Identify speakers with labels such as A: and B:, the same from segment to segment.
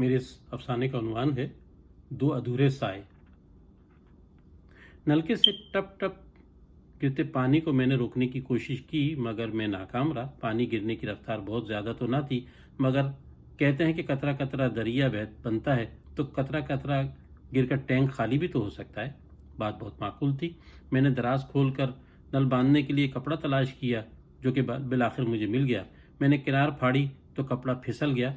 A: میرے اس افسانے کا عنوان ہے دو ادھورے سائے۔ نلکے سے ٹپ ٹپ گرتے پانی کو میں نے روکنے کی کوشش کی مگر میں ناکام رہا۔ پانی گرنے کی رفتار بہت زیادہ تو نہ تھی، مگر کہتے ہیں کہ قطرہ قطرہ دریا بنتا ہے، تو قطرہ قطرہ گر کر ٹینک خالی بھی تو ہو سکتا ہے۔ بات بہت معقول تھی۔ میں نے دراز کھول کر نل باندھنے کے لیے کپڑا تلاش کیا، جو کہ بالآخر مجھے مل گیا۔ میں نے کنار پھاڑی تو کپڑا پھسل گیا۔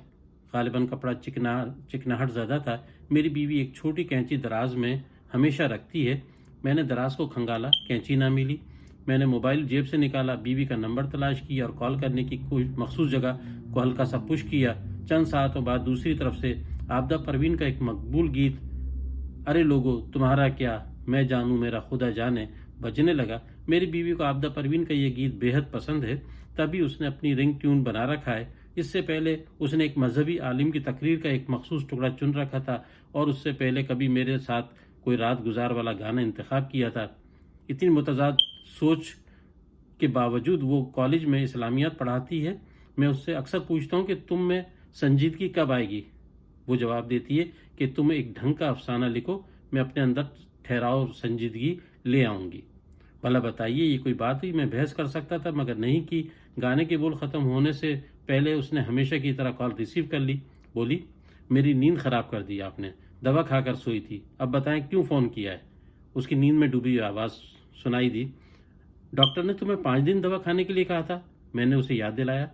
A: غالباً کپڑا چکناہٹ زدہ تھا۔ میری بیوی ایک چھوٹی کینچی دراز میں ہمیشہ رکھتی ہے۔ میں نے دراز کو کھنگالا، کینچی نہ ملی۔ میں نے موبائل جیب سے نکالا، بیوی کا نمبر تلاش کیا اور کال کرنے کی کوئی مخصوص جگہ کو ہلکا سا پش کیا۔ چند ساعتوں بعد دوسری طرف سے عابدہ پروین کا ایک مقبول گیت ارے لوگو تمہارا کیا میں جانوں میرا خدا جانے بجنے لگا۔ میری بیوی کو عابدہ پروین کا یہ گیت بے حد پسند ہے، تبھی اس نے اپنی رنگ ٹیون بنا رکھا ہے۔ اس سے پہلے اس نے ایک مذہبی عالم کی تقریر کا ایک مخصوص ٹکڑا چن رکھا تھا اور اس سے پہلے کبھی میرے ساتھ کوئی رات گزار والا گانا انتخاب کیا تھا۔ اتنی متضاد سوچ کے باوجود وہ کالج میں اسلامیات پڑھاتی ہے۔ میں اس سے اکثر پوچھتا ہوں کہ تم میں سنجیدگی کب آئے گی؟ وہ جواب دیتی ہے کہ تم ایک ڈھنگ کا افسانہ لکھو، میں اپنے اندر ٹھہراؤ اور سنجیدگی لے آؤں گی۔ بھلا بتائیے یہ کوئی بات ہوئی؟ میں بحث کر سکتا تھا مگر نہیں کی۔ گانے کے بول ختم ہونے سے پہلے اس نے ہمیشہ کی طرح کال ریسیو کر لی۔ بولی، میری نیند خراب کر دی آپ نے، دوا کھا کر سوئی تھی، اب بتائیں کیوں فون کیا ہے؟ اس کی نیند میں ڈوبی آواز سنائی دی، ڈاکٹر نے تمہیں 5 دن دوا کھانے کے لیے کہا تھا۔ میں نے اسے یاد دلایا،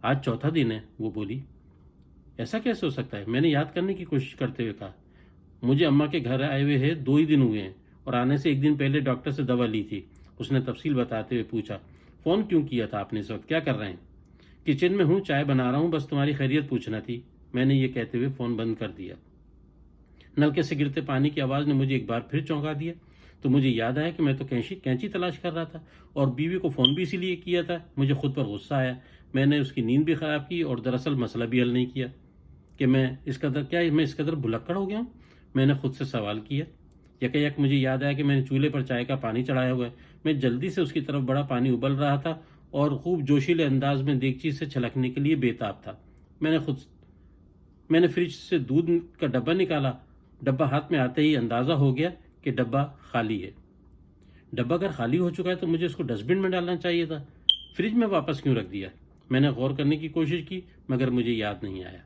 A: آج چوتھا دن ہے۔ وہ بولی، ایسا کیسے ہو سکتا ہے؟ میں نے یاد کرنے کی کوشش کرتے ہوئے کہا، مجھے اماں کے گھر آئے ہوئے ہے 2 ہی دن ہوئے ہیں اور آنے سے 1 دن پہلے ڈاکٹر سے دوا لی تھی۔ اس نے تفصیل بتاتے ہوئے پوچھا، فون کیوں کیا تھا آپ نے اس وقت؟ کیا کر رہے ہیں؟ کچن میں ہوں، چائے بنا رہا ہوں، بس تمہاری خیریت پوچھنا تھی۔ میں نے یہ کہتے ہوئے فون بند کر دیا۔ نلکے سے گرتے پانی کی آواز نے مجھے ایک بار پھر چونکا دیا تو مجھے یاد آیا کہ میں تو کینچی تلاش کر رہا تھا اور بیوی کو فون بھی اسی لیے کیا تھا۔ مجھے خود پر غصہ آیا۔ میں نے اس کی نیند بھی خراب کی اور دراصل مسئلہ بھی حل نہیں کیا کہ میں اس قدر بھلکڑ ہو گیا ہوں؟ میں نے خود سے سوال کیا۔ یک مجھے یاد آیا کہ میں نے چولہے پر چائے کا پانی چڑھایا ہوا ہے۔ میں جلدی سے اس کی طرف بڑا، پانی ابل رہا تھا اور خوب جوشیلے انداز میں دیگچی سے چھلکنے کے لیے بےتاب تھا۔ میں نے فریج سے دودھ کا ڈبہ نکالا۔ ڈبہ ہاتھ میں آتے ہی اندازہ ہو گیا کہ ڈبہ خالی ہے۔ ڈبہ اگر خالی ہو چکا ہے تو مجھے اس کو ڈسٹ بن میں ڈالنا چاہیے تھا۔ فریج میں واپس کیوں رکھ دیا؟ میں نے غور کرنے کی کوشش کی مگر مجھے یاد نہیں آیا۔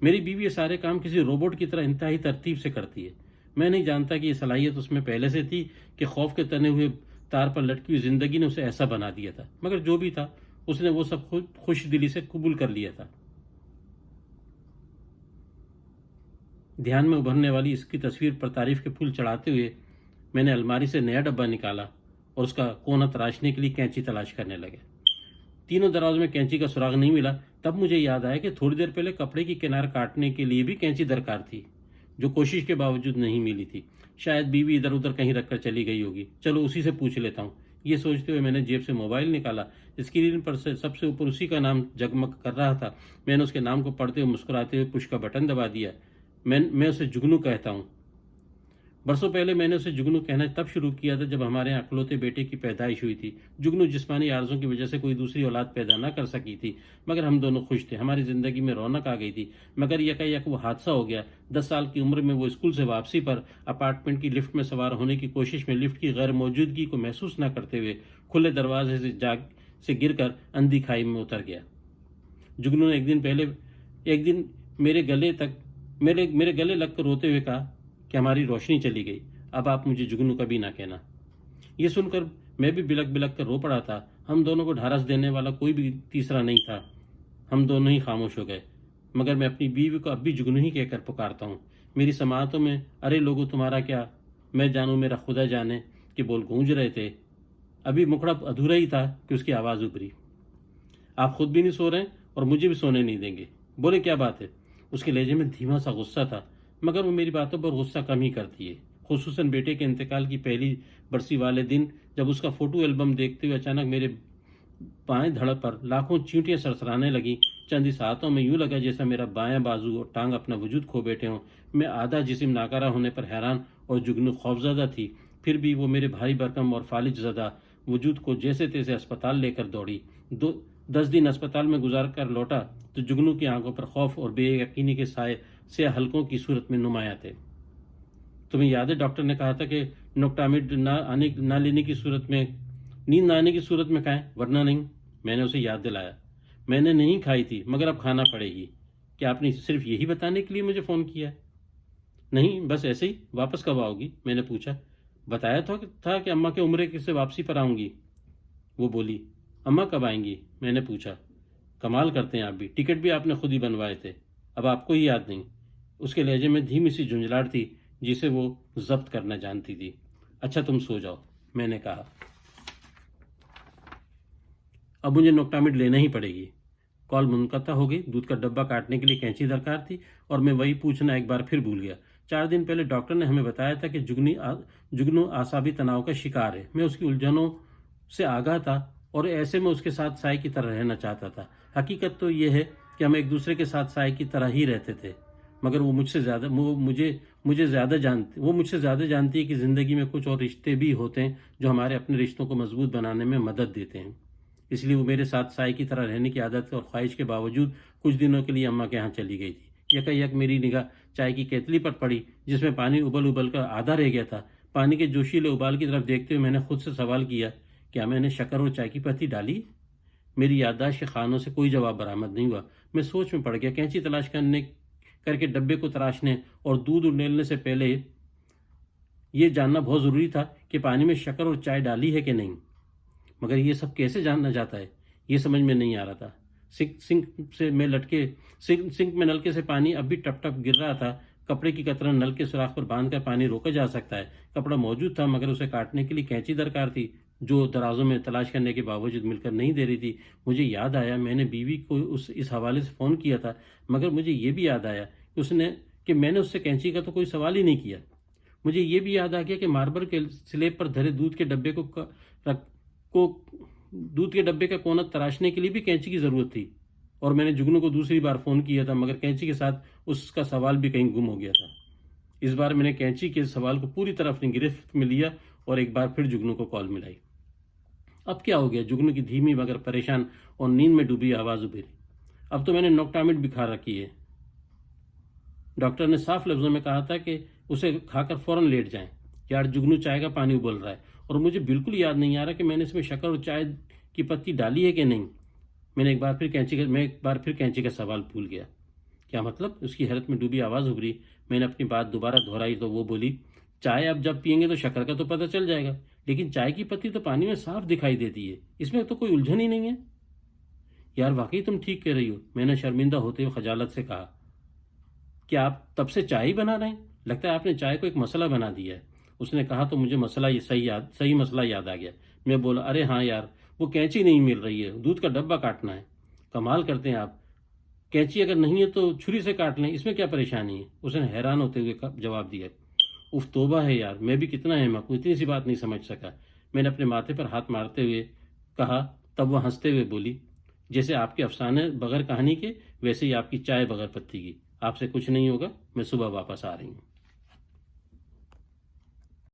A: میری بیوی یہ سارے کام کسی روبوٹ کی طرح انتہائی ترتیب سے کرتی ہے۔ میں نہیں جانتا کہ یہ صلاحیت اس میں پہلے سے تھی کہ خوف کے تنے ہوئے تار پر لٹکی ہوئی زندگی نے اسے ایسا بنا دیا تھا، مگر جو بھی تھا اس نے وہ سب خود خوش دلی سے قبول کر لیا تھا۔ دھیان میں ابھرنے والی اس کی تصویر پر تعریف کے پھول چڑھاتے ہوئے میں نے الماری سے نیا ڈبہ نکالا اور اس کا کونا تراشنے کے لیے کینچی تلاش کرنے لگے۔ تینوں دراز میں کینچی کا سراغ نہیں ملا۔ تب مجھے یاد آیا کہ تھوڑی دیر پہلے کپڑے کی کنار کاٹنے کے لیے بھی کینچی درکار تھی، جو کوشش کے باوجود نہیں ملی تھی۔ شاید بیوی ادھر ادھر کہیں رکھ کر چلی گئی ہوگی، چلو اسی سے پوچھ لیتا ہوں۔ یہ سوچتے ہوئے میں نے جیب سے موبائل نکالا۔ اسکرین پر سے سب سے اوپر اسی کا نام جگمگ کر رہا تھا۔ میں نے اس کے نام کو پڑھتے ہوئے مسکراتے ہوئے پش کا بٹن دبا دیا۔ میں اسے جگنو کہتا ہوں۔ برسوں پہلے میں نے اسے جگنو کہنا تب شروع کیا تھا جب ہمارے یہاں اکلوتے بیٹے کی پیدائش ہوئی تھی۔ جگنو جسمانی عارضوں کی وجہ سے کوئی دوسری اولاد پیدا نہ کر سکی تھی، مگر ہم دونوں خوش تھے، ہماری زندگی میں رونق آ گئی تھی۔ مگر یک وہ حادثہ ہو گیا۔ 10 سال کی عمر میں وہ اسکول سے واپسی پر اپارٹمنٹ کی لفٹ میں سوار ہونے کی کوشش میں لفٹ کی غیر موجودگی کو محسوس نہ کرتے ہوئے کھلے دروازے سے گر کر اندھی کھائی میں اتر گیا۔ جگنو نے ایک دن میرے گلے لگ کر روتے ہوئے کہا کہ ہماری روشنی چلی گئی، اب آپ مجھے جگنو کبھی نہ کہنا۔ یہ سن کر میں بھی بلک کر رو پڑا تھا۔ ہم دونوں کو ڈھارس دینے والا کوئی بھی تیسرا نہیں تھا۔ ہم دونوں ہی خاموش ہو گئے، مگر میں اپنی بیوی کو اب بھی جگنو ہی کہہ کر پکارتا ہوں۔ میری سماعتوں میں ارے لوگو تمہارا کیا میں جانوں میرا خدا جانے کے بول گونج رہے تھے۔ ابھی مکڑا ادھورا ہی تھا کہ اس کی آواز ابھری، آپ خود بھی نہیں سو رہے اور مجھے بھی سونے نہیں دیں گے۔ بولے کیا بات ہے؟ اس کے لہجے میں دھیما سا غصہ تھا، مگر وہ میری باتوں پر غصہ کم ہی کرتی ہے، خصوصاً بیٹے کے انتقال کی پہلی برسی والے دن جب اس کا فوٹو البم دیکھتے ہوئے اچانک میرے بائیں دھڑ پر لاکھوں چیونٹیاں سرسرانے لگیں۔ چند ہی ساعتوں میں یوں لگا جیسا میرا بایاں بازو اور ٹانگ اپنا وجود کھو بیٹھے ہوں۔ میں آدھا جسم ناکارہ ہونے پر حیران اور جگنو خوفزدہ تھی، پھر بھی وہ میرے بھاری بھرکم اور فالج زدہ وجود کو جیسے تیسے اسپتال لے کر دوڑی۔ 10 دن اسپتال میں گزار کر لوٹا تو جگنو کی آنکھوں پر خوف اور بے یقینی کے سائے سیاہ حلقوں کی صورت میں نمایاں تھے۔ تمہیں یاد ہے ڈاکٹر نے کہا تھا کہ نوکٹامڈ نہ لینے کی صورت میں، نیند نہ آنے کی صورت میں کھائیں ورنہ نہیں۔ میں نے اسے یاد دلایا، میں نے نہیں کھائی تھی مگر اب کھانا پڑے گی۔ کیا آپ نے صرف یہی بتانے کے لیے مجھے فون کیا ہے؟ نہیں، بس ایسے ہی۔ واپس کب آؤ گی؟ میں نے پوچھا۔ بتایا تھا کہ اماں کے عمرے سے واپسی پر آؤں گی۔ وہ بولی۔ اماں کب آئیں گی؟ میں نے پوچھا۔ کمال کرتے ہیں آپ بھی، ٹکٹ بھی آپ نے خود ہی بنوائے تھے، اب آپ کو ہی یاد نہیں۔ اس کے لہجے میں دھیمی سی جھنجھلاہٹ تھی جسے وہ ضبط کرنا جانتی تھی۔ اچھا تم سو جاؤ، میں نے کہا۔ اب مجھے نوکٹامڈ لینا ہی پڑے گی۔ کال منقطع ہو گئی۔ دودھ کا ڈبہ کاٹنے کے لیے کینچی درکار تھی اور میں وہی پوچھنا ایک بار پھر بھول گیا۔ 4 دن پہلے ڈاکٹر نے ہمیں بتایا تھا کہ جگنو اعصابی تناؤ کا شکار ہے۔ میں اس کی الجھنوں سے آگاہ تھا اور ایسے میں اس کے ساتھ سائے کی طرح رہنا چاہتا تھا۔ حقیقت تو یہ ہے کہ ہم ایک دوسرے کے ساتھ سائے کی طرح ہی رہتے تھے، مگر وہ مجھ سے زیادہ جانتی ہے کہ زندگی میں کچھ اور رشتے بھی ہوتے ہیں جو ہمارے اپنے رشتوں کو مضبوط بنانے میں مدد دیتے ہیں۔ اس لیے وہ میرے ساتھ سائے کی طرح رہنے کی عادت اور خواہش کے باوجود کچھ دنوں کے لیے اماں کے ہاں چلی گئی تھی۔ یک میری نگاہ چائے کی کیتلی پر پڑی جس میں پانی ابل کر آدھا رہ گیا تھا۔ پانی کے جوشیلے ابال کی طرف دیکھتے ہوئے میں نے خود سے سوال کیا، کیا میں نے شکر اور چائے کی پتی ڈالی؟ میری یادداشت کے خانوں سے کوئی جواب برآمد نہیں ہوا۔ میں سوچ میں پڑ گیا۔ کینچی تلاش کر کے ڈبے کو تراشنے اور دودھ اڈیلنے سے پہلے یہ جاننا بہت ضروری تھا کہ پانی میں شکر اور چائے ڈالی ہے کہ نہیں، مگر یہ سب کیسے جاننا جاتا ہے، یہ سمجھ میں نہیں آ رہا تھا۔ سنک میں نلکے سے پانی اب بھی ٹپ ٹپ گر رہا تھا۔ کپڑے کی قطرہ نل کے سوراخ پر باندھ کر پانی روکا جا سکتا ہے۔ کپڑا موجود تھا مگر اسے کاٹنے کے لیے کینچی درکار تھی جو درازوں میں تلاش کرنے کے باوجود مل کر نہیں دے رہی تھی۔ مجھے یاد آیا میں نے بیوی کو اس حوالے سے فون کیا تھا، مگر مجھے یہ بھی یاد آیا کہ میں نے اس سے کینچی کا تو کوئی سوال ہی نہیں کیا۔ مجھے یہ بھی یاد آ گیا کہ ماربل کے سلیب پر دھرے دودھ کے ڈبے کا کونا تراشنے کے لیے بھی کینچی کی ضرورت تھی، اور میں نے جگنو کو دوسری بار فون کیا تھا مگر کینچی کے ساتھ اس کا سوال بھی کہیں گم ہو گیا تھا۔ اس بار میں نے کینچی کے سوال کو پوری طرح اپنی گرفت میں لیا اور ایک بار پھر جگنو کو کال ملائی۔ اب کیا ہو گیا؟ جگنو کی دھیمی مگر پریشان اور نیند میں ڈوبی آواز ابھری۔ اب تو میں نے نوکٹامڈ بھی کھا رکھی ہے۔ ڈاکٹر نے صاف لفظوں میں کہا تھا کہ اسے کھا کر فوراً لیٹ جائیں۔ یار جگنو چائے کا پانی ابل رہا ہے اور مجھے بالکل یاد نہیں آ رہا کہ میں نے اس میں شکر اور چائے کی پتی ڈالی ہے کہ نہیں۔ میں ایک بار پھر کینچی کا سوال بھول گیا۔ کیا مطلب؟ اس کی حیرت میں ڈوبی آواز ابھری۔ میں نے اپنی بات دوبارہ دہرائی تو وہ بولی، چائے اب جب پئیں گے تو شکر کا تو پتہ چل جائے گا، لیکن چائے کی پتی تو پانی میں صاف دکھائی دیتی ہے، اس میں تو کوئی الجھن ہی نہیں ہے۔ یار واقعی تم ٹھیک کہہ رہی ہو، میں نے شرمندہ ہوتے ہوئے خجالت سے کہا۔ کیا آپ تب سے چائے ہی بنا رہے ہیں؟ لگتا ہے آپ نے چائے کو ایک مسئلہ بنا دیا ہے۔ اس نے کہا تو مجھے صحیح مسئلہ یاد آ گیا۔ میں بولا، ارے ہاں یار، وہ کینچی نہیں مل رہی ہے، دودھ کا ڈبہ کاٹنا ہے۔ کمال کرتے ہیں آپ، کینچی اگر نہیں ہے تو چھری سے کاٹ لیں، اس میں کیا پریشانی ہے؟ اس نے حیران ہوتے ہوئے جواب دیا۔ اف توبہ ہے یار، میں بھی کتنا احمق ہوں، اتنی سی بات نہیں سمجھ سکا۔ میں نے اپنے ماتھے پر ہاتھ مارتے ہوئے کہا، تب وہ ہنستے ہوئے بولی، جیسے آپ کے افسانے بغیر کہانی کے، ویسے ہی آپ کی چائے بغیر پتی کی۔ آپ سے کچھ نہیں ہوگا، میں صبح واپس آ رہی ہوں۔